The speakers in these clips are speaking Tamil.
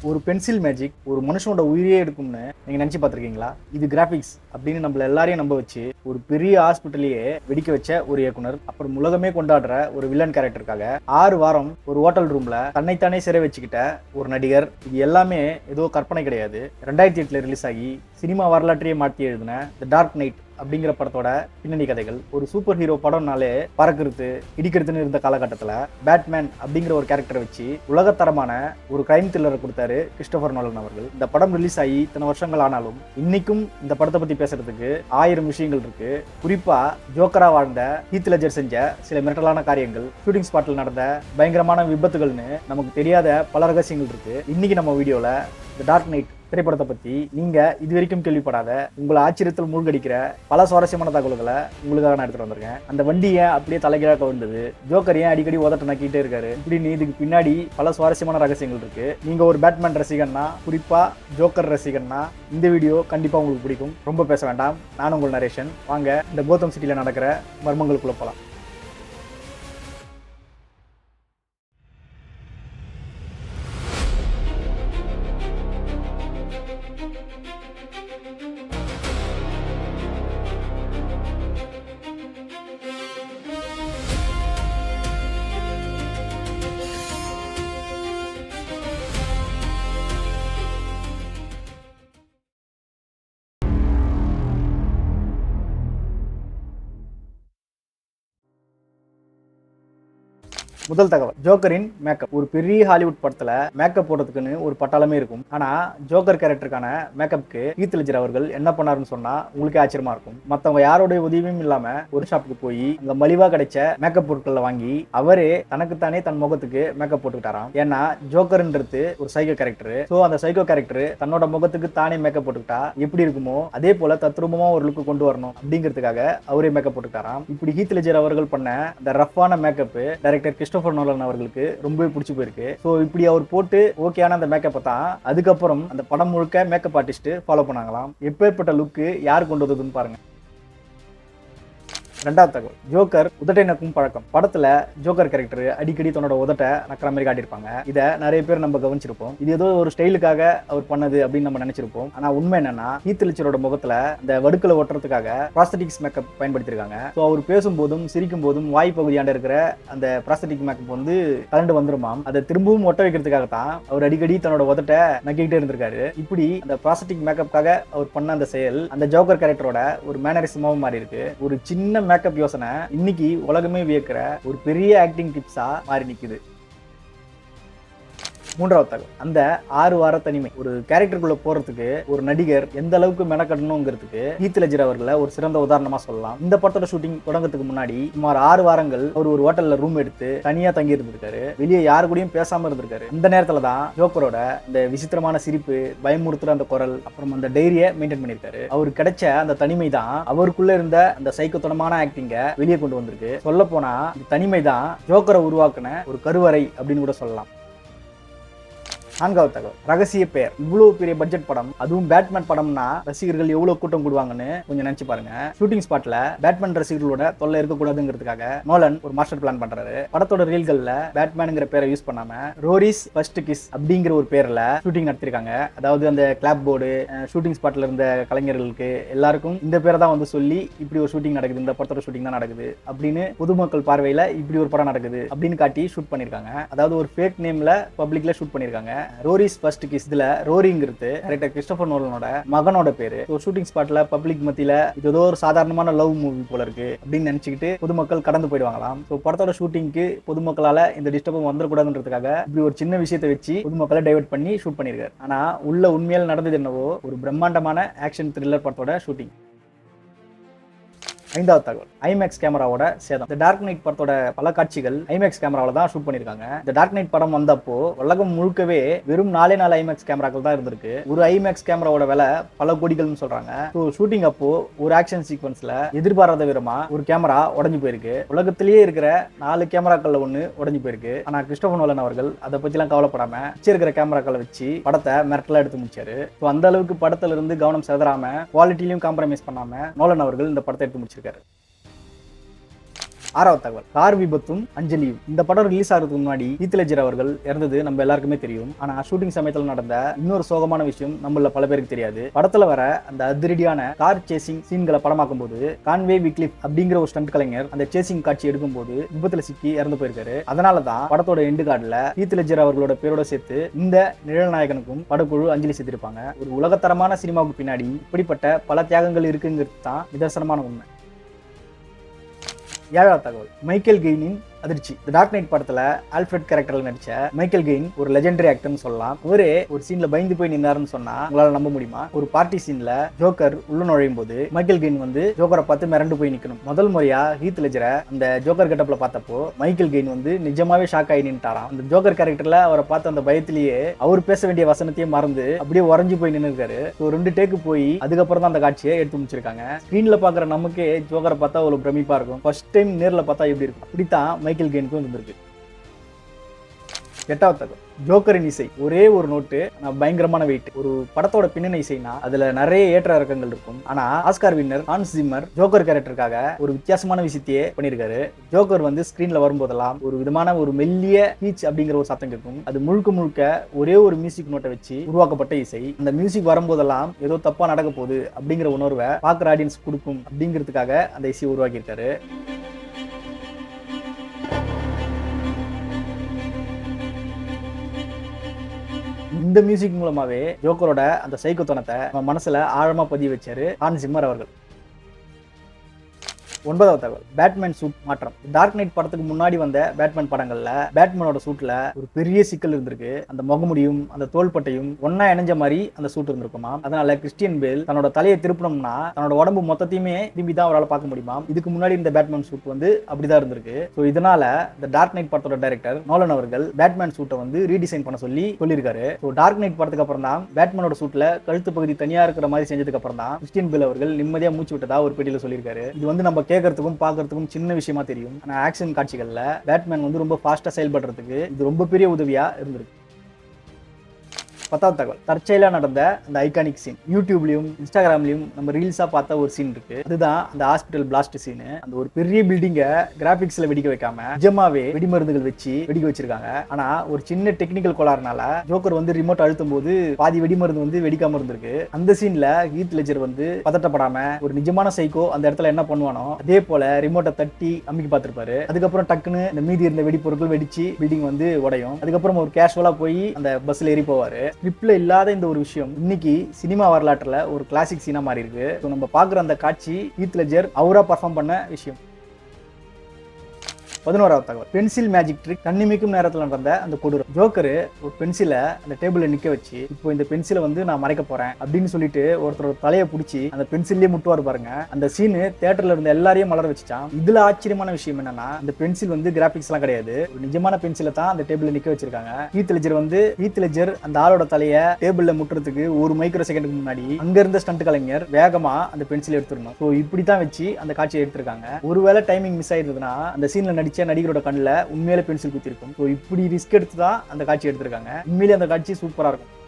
ஒரு பென்சில் மேஜிக் ஒரு மனுஷனோட உயிரியே எடுக்கும்னு நீங்க நினைச்சு பார்த்துருக்கீங்களா? இது கிராஃபிக்ஸ் அப்படின்னு நம்மள எல்லாரையும் நம்ப வச்சு ஒரு பெரிய ஹாஸ்பிட்டலையே வெடிக்க வச்ச ஒரு இயக்குனர், அப்புறம் உலகமே கொண்டாடுற ஒரு வில்லன் கேரக்டருக்காக 6 வாரம் ஒரு ஹோட்டல் ரூம்ல தன்னைத்தானே சிறை வச்சுக்கிட்ட ஒரு நடிகர். இது எல்லாமே ஏதோ கற்பனை கிடையாது. 2008 ரிலீஸ் ஆகி சினிமா வரலாற்றையே மாற்றி எழுதின தி டார்க் நைட் அப்படிங்கிற படத்தோட பின்னணி கதைகள். ஒரு சூப்பர் ஹீரோ படம்னாலே பறக்கிறது இடிக்கிறதுன்னு இருந்த காலகட்டத்தில் பேட்மேன் அப்படிங்கிற ஒரு கேரக்டரை வச்சு உலகத்தரமான ஒரு கிரைம் த்ரில்லரை கொடுத்தாரு கிறிஸ்டோபர் நோலன் அவர்கள். இந்த படம் ரிலீஸ் ஆகி இத்தனை வருஷங்கள் ஆனாலும் இன்னைக்கும் இந்த படத்தை பத்தி பேசுறதுக்கு 1000 விஷயங்கள் இருக்கு. குறிப்பா ஜோக்கரா வாழ்ந்த ஹீத் லெட்ஜர் செஞ்ச சில மிரட்டலான காரியங்கள், ஷூட்டிங் ஸ்பாட்டில் நடந்த பயங்கரமான விபத்துகள்னு நமக்கு தெரியாத பல ரகசியங்கள் இருக்கு. இன்னைக்கு நம்ம வீடியோல தி டார்க் நைட் திரைப்படத்தை பத்தி நீங்க இது வரைக்கும் கேள்விப்படாத, உங்களை ஆச்சரியத்தில் மூழ்கடிக்கிற பல சுவாரஸ்யமான தகவல்களை உங்களுக்காக நான் எடுத்துட்டு வந்திருக்கேன். அந்த வண்டி ஏன் அப்படியே தலைகீழாக கவிழ்ந்தது, ஜோக்கர் ஏன் அடிக்கடி உதட்ட நக்கிட்டே இருக்காரு, இப்படின்னு இதுக்கு பின்னாடி பல சுவாரஸ்யமான ரகசியங்கள் இருக்கு. நீங்க ஒரு பேட்மேன் ரசிகன்னா, குறிப்பா ஜோக்கர் ரசிகன்னா இந்த வீடியோ கண்டிப்பா உங்களுக்கு பிடிக்கும். ரொம்ப பேச வேண்டாம், நான் உங்கள் நரேஷன். வாங்க இந்த கோத்தம் சிட்டில நடக்கிற மர்மங்களுக்குள்ள போலாம். முதல் தகவல், ஜோக்கரின் மேக்கப். ஒரு பெரிய ஹாலிவுட் படத்துல மேக்கப் போடுறதுக்குன்னு ஒரு பட்டாளமே இருக்கும். ஆனா ஜோக்கர் கேரக்டருக்கான மேக்கப்புக்கு ஹீத் லெட்ஜர் அவர்கள் என்ன பண்ணாருன்னு சொன்னா உங்களுக்கே ஆச்சரியமா இருக்கும். மத்தவங்க யாரோட உதவியும் இல்லாம ஒரு ஷாப்புக்கு போய் அங்க மலிவா கிடைச்ச மேக்கப் பொருட்களை வாங்கி அவரே தனக்குத்தானே தன் முகத்துக்கு மேக்கப் போட்டுக்கிட்டாராம். ஏன்னா ஜோக்கர்ன்றது ஒரு சைக்கோ கேரக்டர். சோ அந்த சைக்கோ கேரக்டர் தன்னோட முகத்துக்கு தானே மேக்கப் போட்டுக்கிட்டா எப்படி இருக்குமோ அதே போல தத்ரூபமா ஒரு லுக்கு கொண்டு வரணும் அப்படிங்கிறதுக்காக அவரே மேக்கப் போட்டுக்கிட்டாராம். இப்படி ஹீத் லெட்ஜர் அவர்கள் பண்ண அந்த ரஃப்பான மேக்கப் டைரக்டர் கிறிஸ்டோபர் நோலன் அவர்களுக்கு ரொம்பவே பிடிச்சி போயிருக்கு. ஸோ இப்படி அவர் போட்டு ஓகேயான அந்த மேக்கப்பை தான் அதுக்கப்புறம் அந்த படம் முழுக்க மேக்கப் ஆர்டிஸ்ட் ஃபாலோ பண்ணாங்களாம். எப்பேற்பட்ட லுக்கு யார் கொண்டு வந்ததுன்னு பாருங்க. ரெண்டாவது தகவல், ஜோக்கர் உதட்டை நக்கும் பழக்கம். படத்துல ஜோக்கர் கேரக்டர் அடிக்கடி தன்னோட உதட்டை நக்கிற மாதிரி காட்டியிருப்பாங்க. இதை நிறைய பேர் நம்ம கவனிச்சிருப்போம். இது ஏதோ ஒரு ஸ்டைலுக்காக அவர் பண்ணது அப்படின்னு நம்ம நினைச்சிருப்போம். ஆனா உண்மை என்னன்னா ஹீத் லெட்ஜரோட முகத்துல அந்த வடுக்களை ஒட்டுறதுக்காக ப்ராஸ்தட்டிக்ஸ் மேக்கப் பயன்படுத்திருக்காங்க. ஸோ அவர் பேசும்போதும் சிரிக்கும் போதும் வாய் பகுதியாண்ட இருக்கிற அந்த ப்ராஸ்தட்டிக் மேக்கப் வந்து கலண்டு வந்துருமாம். அதை திரும்பவும் ஒட்ட வைக்கிறதுக்காக தான் அவர் அடிக்கடி தன்னோட உதட்டை நக்கிக்கிட்டே இருந்திருக்காரு. இப்படி அந்த ப்ராஸ்தட்டிக் மேக்கப்காக அவர் பண்ண அந்த செயல் அந்த ஜோக்கர் கேரக்டரோட ஒரு மேனரிசமாவும் மாறி இருக்கு. ஒரு சின்ன மேக்கப் யோசனை இன்னைக்கு உலகமே வியக்கிற ஒரு பெரிய ஆக்டிங் டிப்ஸா மாறி நிக்குது. மூன்றாவது தகவல், அந்த 6 வார தனிமை. ஒரு கேரக்டருக்குள்ள போறதுக்கு ஒரு நடிகர் எந்த அளவுக்கு மெனக்கடணுங்கிறதுக்கு ஹீத் லெட்ஜர் அவர்களை ஒரு சிறந்த உதாரணமா சொல்லலாம். இந்த படத்தோட ஷூட்டிங் தொடங்கறதுக்கு முன்னாடி சுமார் 6 வாரங்கள் அவர் ஒரு ஹோட்டல்ல ரூம் எடுத்து தனியா தங்கி இருந்திருக்காரு. வெளியே யாரு கூடயும் பேசாம இருந்திருக்காரு. அந்த நேரத்துல தான் ஜோக்கரோட இந்த விசித்திரமான சிரிப்பு, பயமுறுத்துற அந்த குரல், அப்புறம் அந்த டைரியை மெயின்டைன் பண்ணிருக்காரு. அவருக்கு கிடைச்ச அந்த தனிமை தான் அவருக்குள்ள இருந்த அந்த சைக்கோத்தனமான ஆக்டிங்க வெளியே கொண்டு வந்திருக்கு. சொல்ல போனா இந்த தனிமை தான் ஜோக்கரை உருவாக்குன ஒரு கருவறை அப்படின்னு கூட சொல்லலாம். நான்காவது தகவல், ரகசிய பெயர். இவ்வளவு பெரிய பட்ஜெட் படம், அதுவும் பேட்மேன் படம்னா ரசிகர்கள் எவ்வளவு கூட்டம் கூடுவாங்கன்னு கொஞ்சம் நினைச்சு பாருங்க. ஷூட்டிங் ஸ்பாட்ல பேட்மேன் ரசிகர்களோட தொல்லை இருக்கக்கூடாதுங்கிறதுக்காக நோலன் ஒரு மாஸ்டர் பிளான் பண்றாரு. படத்தோட ரீல்கள்ல பேட்மேனுங்கிற பேரை யூஸ் பண்ணாம ரோரிஸ் ஃபர்ஸ்ட் கிஸ் அப்படிங்கிற ஒரு பேர்ல ஷூட்டிங் நடத்திருக்காங்க. அதாவது அந்த கிளாப் போர்டு, ஷூட்டிங் ஸ்பாட்ல இருந்த கலைஞர்களுக்கு எல்லாருக்கும் இந்த பேரை தான் வந்து சொல்லி இப்படி ஒரு ஷூட்டிங் நடக்குது, இந்த படத்தோட ஷூட்டிங் தான் நடக்குது அப்படின்னு பொதுமக்கள் பார்வையில இப்படி ஒரு படம் நடக்குது அப்படின்னு காட்டி ஷூட் பண்ணிருக்காங்க. அதாவது ஒரு ஃபேக் நேம்ல பப்ளிக்ல ஷூட் பண்ணிருக்காங்க. ரோரிஸ் ஃபர்ஸ்ட் கிஸ், இதுல ரோரிங்கிறது டைரக்டர் கிறிஸ்டோபர் நோலனோட மகனோட பேரு. ஷூட்டிங் ஸ்பாட்ல பப்ளிக் மத்தியில இது ஏதோ ஒரு சாதாரணமான லவ் மூவி போல இருக்கு அப்படின்னு நினைச்சுக்கிட்டு பொதுமக்கள் கடந்து போயிடுவாங்களாம். ஸோ படத்தோட ஷூட்டிங்க்கு பொதுமக்களால இந்த டிஸ்டர்பும் வந்துடக்கூடாதுன்றதுக்காக இப்படி ஒரு சின்ன விஷயத்தை வச்சு பொதுமக்களை டைவர்ட் பண்ணி ஷூட் பண்ணியிருக்காரு. ஆனா உள்ள உண்மையில நடந்தது என்னவோ ஒரு பிரம்மாண்டமான ஆக்ஷன் த்ரில்லர் படத்தோட ஷூட்டிங். ஐந்தாவது தகவல், ஐமேக்ஸ் கேமராவோட சேதம். இந்த டார்க் நைட் படத்தோட பல காட்சிகள் ஐமேக்ஸ் கேமராவில் தான் ஷூட் பண்ணியிருக்காங்க. இந்த டார்க் நைட் படம் வந்தப்போ உலகம் முழுக்கவே வெறும் 4 ஐமேக்ஸ் கேமராக்கள் தான் இருந்திருக்கு. ஒரு ஐமேக்ஸ் கேமராவோட விலை பல கோடிகள்னு சொல்றாங்க. ஸோ ஷூட்டிங் அப்போ ஒரு ஆக்ஷன் சீக்வன்ஸ்ல எதிர்பாராத விதமா ஒரு கேமரா உடஞ்சு போயிருக்கு. உலகத்திலேயே இருக்கிற 4 கேமராக்கள்ல ஒன்று உடஞ்சு போயிருக்கு. ஆனா கிறிஸ்டோபர் நோலன் அவர்கள் அதை பத்திலாம் கவலைப்படாம இருக்கிற கேமராக்களை வச்சு படத்தை மிரட்டலா எடுத்து முடிச்சாரு. ஸோ அந்த அளவுக்கு படத்துல இருந்து கவனம் செதறாம குவாலிட்டிலையும் காம்ப்ரமைஸ் பண்ணாம நோலன் அவர்கள் இந்த படத்தை எடுத்து முடிச்சிருக்காரு. 6வது தகவல், கார் விபத்தும் அஞ்சலியும். இந்த படம் ரிலீஸ் ஆகிறதுக்கு முன்னாடி ஹீத் லெட்ஜர் அவர்கள் இறந்தது நம்ம எல்லாருக்குமே தெரியும். ஆனா ஷூட்டிங் சமயத்தில் நடந்த இன்னொரு சோகமான விஷயம் நம்மள பல பேருக்கு தெரியாது. படத்துல வர அந்த அதிரடியான கார் சேசிங் சீன்களை படமாக்கும் போது கான்வே விக்லிஃப் அப்படிங்கிற ஒரு ஸ்டண்ட் கலைஞர் அந்த சேசிங் காட்சி எடுக்கும் போது விபத்துல சிக்கி இறந்து போயிருக்காரு. அதனாலதான் படத்தோட எண்டு கார்டுல ஹீத் லெட்ஜர் அவர்களோட பேரோட சேர்த்து இந்த நிழல் நாயகனுக்கும் படக்குழு அஞ்சலி செலுத்திருப்பாங்க. ஒரு உலகத்தரமான சினிமாவுக்கு பின்னாடி இப்படிப்பட்ட பல தியாகங்கள் இருக்குங்கிறது தான் நிதர்சனமான உண்மை. 7வது தகவல், மைக்கேல் கெய்னின் அதிர்ச்சி. தி டார்க் நைட் படத்துல ஆல்ஃபிரட் கேரக்டர்ல நடிச்ச மைக்கேல் கெயின் ஒரு லெஜெண்டரி ஆக்டர்னு சொல்லலாம். ஒரே ஒரு சீன்ல பயந்து போய் நின்னாருன்னு சொன்னா உங்களால நம்ப முடியுமா? ஒரு பார்ட்டி சீன்ல ஜோக்கர் உள்ள நுழையும் போது மைக்கேல் கெயின் வந்து ஜோக்கரை பார்த்து மிரண்டு போய் நிக்கணும். முதல் முறையா ஹீத் லெட்ஜரை அந்த ஜோக்கர் கெட்டப்ல பார்த்தப்போ மைக்கேல் கெயின் வந்து நிஜமாவே ஷாக் ஆகி நின்ட்டாராம். அந்த ஜோக்கர் கேரக்டர்ல அவரை பார்த்து அந்த பயத்திலேயே அவர் பேச வேண்டிய வசனத்தையே மறந்து அப்படியே உறைஞ்சு போய் நின்று இருக்காரு. 2 டேக்கு போய் அதுக்கப்புறம் தான் அந்த காட்சியை எடுத்து முடிச்சிருக்காங்க. ஸ்கிரீன்ல பாக்குற நமக்கே ஜோக்கரை பார்த்தா ஒரு பிரமிப்பா இருக்கும். ஃபர்ஸ்ட் டைம் நேர்ல பார்த்தா எப்படி இருக்கும், அப்படித்தான் மைக்கேல் கெயினுக்கும் இருந்திருக்கு. 8வது தகவல், ஜோக்கரின் இசை. ஒரே ஒரு நோட்டு பயங்கரமான வெயிட். ஒரு படத்தோட பின்னணி இசைனா அதுல நிறைய ஏற்ற இறக்கங்கள் இருக்கும். ஆனா Oscar winner Hans Zimmer Joker கேரக்டருக்காக ஒரு வித்தியாசமான விஷயத்தையே பண்ணியிருக்காரு. ஜோக்கர் வந்து ஸ்கிரீன்ல வரும்போதெல்லாம் ஒரு விதமான ஒரு மெல்லிய பீச் அப்படிங்கிற ஒரு சத்தம் கேட்கும். அது முழுக்க முழுக்க ஒரே ஒரு மியூசிக் நோட்டை வச்சு உருவாக்கப்பட்ட இசை. அந்த மியூசிக் வரும்போதெல்லாம் ஏதோ தப்பா நடக்க போகுது அப்படிங்கிற உணர்வை பாக்குற ஆடியன்ஸ் கொடுக்கும் அப்படிங்கிறதுக்காக அந்த இசையை உருவாக்கி இருக்காரு. இந்த மியூசிக் மூலமாவே ஜோக்கரோட அந்த சைக்கோத்தனத்தை மனசுல ஆழமா பதிய வச்சாரு ஹான்ஸ் ஜிம்மர் அவர்கள். 9வது தகவல், பேட்மேன் சூட் மாற்றம். டார்க் நைட் படத்துக்கு முன்னாடி வந்த பேட்மேன் படங்கள்ல பேட்மேனோட சூட்ல ஒரு பெரிய சிக்கல் இருந்திருக்கு. அந்த முகமுடியும் அந்த தோள்பட்டையும் ஒன்னா இணைஞ்ச மாதிரி அந்த சூட் இருந்திருக்குமா. அதனால கிறிஸ்டியன் பேல் தன்னோட தலையை திருப்பணும்னா தன்னோட உடம்பு மொத்தத்தையுமே திரும்பி தான் அவரால் பார்க்க முடியுமா. இதுக்கு முன்னாடி இந்த பேட்மேன் சூட் வந்து அப்படிதான் இருந்திருக்கு. ஸோ இதனால இந்த டார்க் நைட் படத்தோட டைரக்டர் நோலன் அவர்கள் பேட்மேன் சூட்டை வந்து ரீடிசைன் பண்ண சொல்லியிருக்காரு. ஸோ டார்க் நைட் படத்துக்கு அப்புறம் தான் பேட்மேனோட சூட்ல கழுத்து பகுதி தனியா இருக்கிற மாதிரி செஞ்சதுக்கு அப்புறம் தான் கிறிஸ்டியன் பேல் அவர்கள் நிம்மதியா மூச்சு விட்டதா ஒரு பேட்டியில சொல்லியிருக்காரு. இது வந்து நம்ம கேட்கறதுக்கும் பார்க்கறதுக்கும் சின்ன விஷயமா தெரியும். ஆனா ஆக்ஷன் காட்சிகள்ல பேட்மேன் வந்து ரொம்ப ஃபாஸ்டா செயல்படுறதுக்கு இது ரொம்ப பெரிய உதவியா இருந்திருக்கு. 10வது தகவல், தற்செயலா நடந்த அந்த ஐகானிக் சீன். யூடியூப்லயும் இன்ஸ்டாகிராம்லயும் நம்ம ரீல்ஸா பார்த்த ஒரு சீன் இருக்கு. அதுதான் அந்த ஹாஸ்பிட்டல் பிளாஸ்ட் சீன். அந்த ஒரு பெரிய பில்டிங்கை கிராபிக்ஸ்ல வெடிக்க வைக்காம நிஜமாவே வெடிமருந்துகள் வச்சு வெடிக்க வச்சிருக்காங்க. ஆனா ஒரு சின்ன டெக்னிக்கல் கோளாறுனால ஜோக்கர் வந்து ரிமோட் அழுத்தும் போது பாதி வெடிமருந்து வந்து வெடிக்காம இருந்திருக்கு. அந்த சீன்ல ஹீத் லெட்ஜர் வந்து பதட்டப்படாம ஒரு நிஜமான சைக்கோ அந்த இடத்துல என்ன பண்ணுவானோ அதே போல ரிமோட்டை தட்டி அமுக்கி பார்த்திருப்பாரு. அதுக்கப்புறம் டக்குன்னு இந்த மீதி இருந்த வெடிப்பொருட்கள் வெடிச்சு பில்டிங் வந்து உடையும். அதுக்கப்புறம் ஒரு கேஷுவலா போய் அந்த பஸ்ல ஏறி போவாரு. ஸ்கிரிப்ட்ல இல்லாத இந்த ஒரு விஷயம் இன்னைக்கு சினிமா வரலாற்றுல ஒரு கிளாசிக் சீனா மாறி இருக்கு. நம்ம பாக்குற அந்த காட்சி ஹீத் லெட்ஜர் அவரா பர்ஃபார்ம் பண்ண விஷயம். 11வது தகவல், பென்சில் மேஜிக் ட்ரிக். கண்ணிமிக்கும் நேரத்தில் நடந்த அந்த கொடூரம். ஜோக்கர் ஒரு பென்சிலை அந்த டேபிள்ல நிக்க வச்சு இப்போ இந்த பென்சிலை வந்து நான் மறைக்க போறேன் அப்படின்னு சொல்லிட்டு ஒருத்தரோட தலையை பிடிச்சி அந்த பென்சிலே முட்டுவார் பாருங்க. அந்த சீனு தியேட்டர்ல இருந்த எல்லாரையும் மலர வச்சுட்டான். இதுல ஆச்சரியமான விஷயம் என்னன்னா அந்த பென்சில் வந்து கிராபிக்ஸ் எல்லாம் கிடையாது. ஒரு நிஜமான பென்சிலை தான் அந்த டேபிள்ல நிக்க வச்சிருக்காங்க. ஹீத் லெட்ஜர் அந்த ஆளோட தலையை டேபிள்ல முட்டுறதுக்கு ஒரு மைக்ரோ செகண்டுக்கு முன்னாடி அங்க இருந்த ஸ்டண்ட் கலைஞர் வேகமா அந்த பென்சில் எடுத்துடணும். ஸோ இப்படித்தான் வச்சு அந்த காட்சியை எடுத்திருக்காங்க. ஒருவேளை டைமிங் மிஸ் ஆயிருந்ததுன்னா அந்த சீன்ல நடிகரோட கண்ணில் உண்மையிலே பென்சில் குத்தி இருக்கும். ஸோ இப்படி ரிஸ்க் எடுத்து தான் அந்த காட்சி எடுத்திருக்காங்க. உண்மையிலே அந்த காட்சி சூப்பரா இருக்கும்.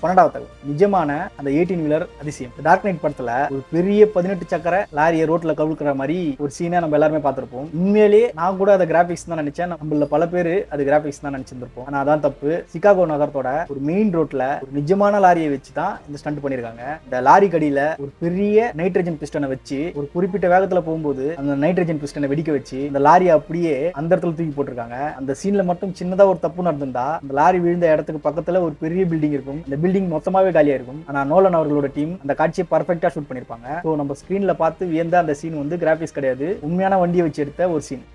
12வது தகவல், நிஜமான அந்த 18 வீலர் அதிசயம். டார்க் நைட் படத்துல ஒரு பெரிய 18 சக்கர லாரியை ரோட்ல கவுழ்க்கிற மாதிரி ஒரு சீனை நம்ம எல்லாருமே பார்த்திருப்போம். உண்மையிலேயே நான் கூட அதை கிராபிக்ஸ் தான் நினைச்சேன். நம்மள பல பேர் அது கிராபிக்ஸ் தான் நினைச்சிருப்போம். ஆனா அதான் தப்பு. சிகாகோ நகரத்தோட ஒரு மெயின் ரோட்ல ஒரு நிஜமான லாரியை வச்சு தான் இந்த ஸ்டண்ட் பண்ணிருக்காங்க. இந்த லாரி கடியில ஒரு பெரிய நைட்ரஜன் பிஸ்டனை வச்சு ஒரு குறிப்பிட்ட வேகத்துல போகும்போது அந்த நைட்ரஜன் பிஸ்டனை வெடிக்க வச்சு இந்த லாரியை அப்படியே அந்த இடத்துல தூக்கி போட்டிருக்காங்க. அந்த சீன்ல மட்டும் சின்னதா ஒரு தப்பு நடந்திருந்தா அந்த லாரி விழுந்த இடத்துக்கு பக்கத்துல ஒரு பெரிய பில்டிங் இருக்கும். அந்த பில்டிங் மொத்தமாவே காலியா இருக்கும். ஆனா நோலன் அவர்களோட டீம் அந்த காட்சியை பர்ஃபெக்ட்டா ஷூட் பண்ணிருப்பாங்க. சோ நம்ம ஸ்கிரீன்ல பார்த்து வியந்த அந்த சீன் வந்து கிராபிக்ஸ் கிடையாது, உண்மையான வண்டியை வச்சு எடுத்த ஒரு சீன்.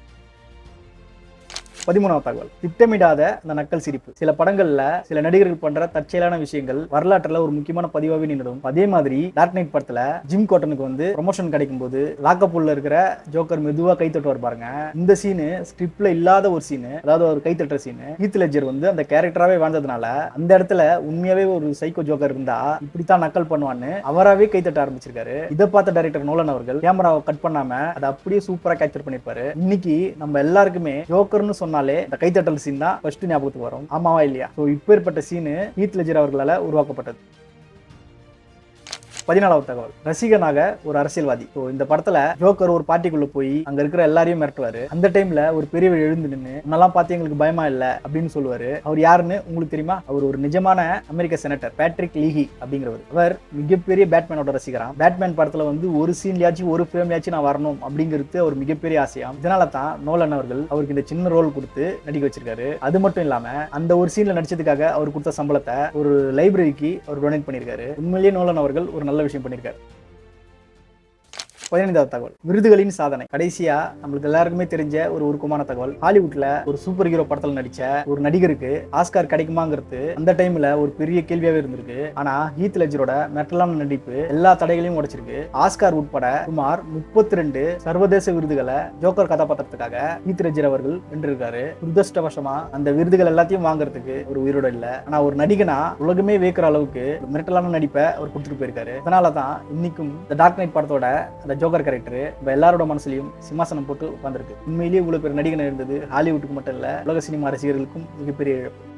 13வது தகவல், திட்டமிடாத அந்த நக்கல் சிரிப்பு. சில படங்கள்ல சில நடிகர்கள் பண்ற தற்செயலான விஷயங்கள் வரலாற்றுல ஒரு முக்கியமான பதிவாகவே நின்றுடும். அதே மாதிரி டார்க் நைட் படத்துல ஜிம் கார்டனுக்கு வந்து ப்ரமோஷன் கிடைக்கும் போது லாக்அப் உள்ள இருக்கிற ஜோக்கர் மெதுவா கை தட்டுவார் பாருங்க. இந்த சீனு ஸ்கிரிப்ட்ல இல்லாத ஒரு சீனு, அதாவது ஒரு கை தட்டுற சீனு. ஹீத் லெட்ஜர் வந்து அந்த கேரக்டராவே வாழ்ந்ததுனால அந்த இடத்துல உண்மையாவே ஒரு சைக்கோ ஜோக்கர் இருந்தா இப்படித்தான் நக்கல் பண்ணுவான்னு அவராவே கை தட்ட ஆரம்பிச்சிருக்காரு. இதை பார்த்த டைரக்டர் நோலன் அவர்கள் கேமராவை கட் பண்ணாம அதை அப்படியே சூப்பரா கேப்சர் பண்ணிருப்பாரு. இன்னைக்கு நம்ம எல்லாருக்குமே ஜோக்கர்னு சொன்னாலே இந்த கைத்தட்டல் சீன் தான் ஃபர்ஸ்ட் ஞாபகத்துக்கு வரும். ஆமாவா இல்லையா? சோ இப்பேற்பட்ட சீனு ஹீத் லெட்ஜர் அவர்களால உருவாக்கப்பட்டது. 14வது தகவல், ரசிகனாக ஒரு அரசியல்வாதி. இந்த படத்துல ஜோக்கர் ஒரு பார்ட்டிக்குள்ள போய் அங்க இருக்கிற எல்லாரையும் மிரட்டுவாரு. அந்த டைம்ல ஒரு பெரியவர் எழுந்து நின்று முன்னெல்லாம் பார்த்து எங்களுக்கு பயமா இல்ல அப்படின்னு சொல்லுவாரு. அவர் யாருன்னு உங்களுக்கு தெரியுமா? அவர் ஒரு நிஜமான அமெரிக்க செனட்டர் பேட்ரிக் லீஹி அப்படிங்கிறவர். அவர் மிகப்பெரிய பேட்மேனோட ரசிகராம். பேட்மேன் படத்துல வந்து ஒரு சீன்லயாச்சும் ஒரு ஃப்ரேம்லயாச்சும் நான் வரணும் அப்படிங்கிறது அவர் மிகப்பெரிய ஆசையாம். இதனால தான் நோலன் அவர்கள் அவருக்கு இந்த சின்ன ரோல் கொடுத்து நடிக்க வச்சிருக்காரு. அது மட்டும் இல்லாம அந்த ஒரு சீன்ல நடிச்சதுக்காக அவர் கொடுத்த சம்பளத்தை ஒரு லைப்ரரிக்கு அவர் டொனேட் பண்ணியிருக்காரு. உண்மையிலேயே நோலன் அவர்கள் ஒரு நல்ல விஷயம் பண்ணியிருக்காரு. 15வது தகவல், விருதுகளின் சாதனை. கடைசியா நம்மளுக்கு எல்லாருக்குமே தெரிஞ்ச ஒரு உருக்கமான தகவல், ஹாலிவுட்ல ஒரு சூப்பர் ஹீரோ படத்துல நடிச்ச ஒரு நடிகருக்கு ஆஸ்கார் கிடைக்குமாங்கிறது அந்த டைம்ல ஒரு பெரிய கேள்வியாவே இருந்திருக்கு. ஆனா ஹீத் லெட்ஜரோட மெட்டலான நடிப்பு எல்லா தடைகளையும் உடைச்சிருக்கு. ஆஸ்கார் உட்பட சுமார் 32 சர்வதேச விருதுகளை ஜோக்கர் கதாபாத்திரத்துக்காக ஹீத் லெட்ஜர் அவர்கள் வென்றிருக்காரு. துரதிர்ஷ்டவசமா அந்த விருதுகள் எல்லாத்தையும் வாங்குறதுக்கு ஒரு உயிரோட இல்ல. ஆனா ஒரு நடிகனா உலகமே வேக்கிற அளவுக்கு மிரட்டலான நடிப்பை அவர் கொடுத்துட்டு போயிருக்காரு. அதனாலதான் இன்னைக்கும் இந்த டார்க் நைட் படத்தோட அந்த ஜோக்கர் கேரக்டர் இப்ப எல்லாரோட மனசுலயும் சிம்மாசனம் போட்டு உட்கார்ந்திருக்கு. உண்மையிலேயே இவ்வளவு பேர் நடிகன் இருந்தது ஹாலிவுட்டுக்கு மட்டும் இல்ல, உலக சினிமா ரசிகர்களுக்கும் மிகப்பெரிய இழப்பு.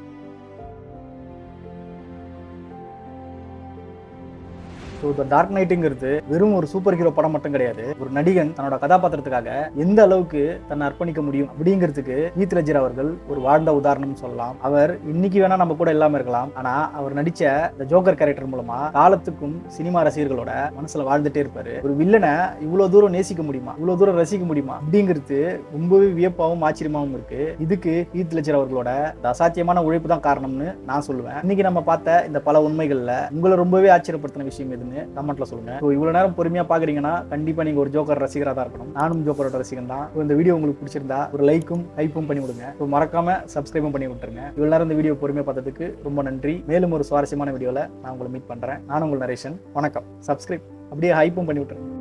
டார்க் நைட்டுங்கிறது வெறும் ஒரு சூப்பர் ஹீரோ படம் மட்டும் கிடையாது. ஒரு நடிகன் தன்னோட கதாபாத்திரத்துக்காக எந்த அளவுக்கு தன்னை அர்ப்பணிக்க முடியும் அப்படிங்கிறதுக்கு ஹீத் லெட்ஜர் அவர்கள் ஒரு வாழ்ந்த உதாரணம் சொல்லலாம். அவர் இன்னைக்கு வேணா நம்ம கூட இல்லாம இருக்கலாம், ஆனா அவர் நடிச்ச இந்த ஜோக்கர் கேரக்டர் மூலமா காலத்துக்கும் சினிமா ரசிகர்களோட மனசுல வாழ்ந்துட்டே இருப்பாரு. ஒரு வில்லனை இவ்வளவு தூரம் நேசிக்க முடியுமா, இவ்வளவு தூரம் ரசிக்க முடியுமா அப்படிங்கிறது ரொம்பவே வியப்பாவும் ஆச்சரியமாவும் இருக்கு. இதுக்கு ஹீத் லெட்ஜர் அவர்களோட அசாத்தியமான உழைப்பு தான் காரணம்னு நான் சொல்லுவேன். இன்னைக்கு நம்ம பார்த்த இந்த பல உண்மைகள்ல உங்களை ரொம்பவே ஆச்சரியப்படுத்தின விஷயம் எது கமெண்ட்ல சொல்லுங்க. இவ்வளவு நேரம் பொறுமையா பாக்குறீங்கன்னா கண்டிப்பா நீங்க ஒரு ஜோக்கர் ரசிகரா தான் இருக்கணும். நானும் ஜோக்கரோட ரசிகன் தான். இந்த வீடியோ உங்களுக்கு பிடிச்சிருந்தா ஒரு லைக்கும் ஹைப்பும் பண்ணி விடுங்க. மறக்காம சப்ஸ்கிரைபும் பண்ணி விட்டுருங்க. இவ்வளவு நேரம் இந்த வீடியோ பொறுமையா பார்த்ததுக்கு ரொம்ப நன்றி. மேலும் ஒரு சுவாரஸ்யமான வீடியோல நான் உங்களை மீட் பண்றேன். நான் உங்கள் நரேஷன். வணக்கம். சப்ஸ்கிரைப் அப்படியே ஹைப்பும் பண்ணி விட்டுருங்க.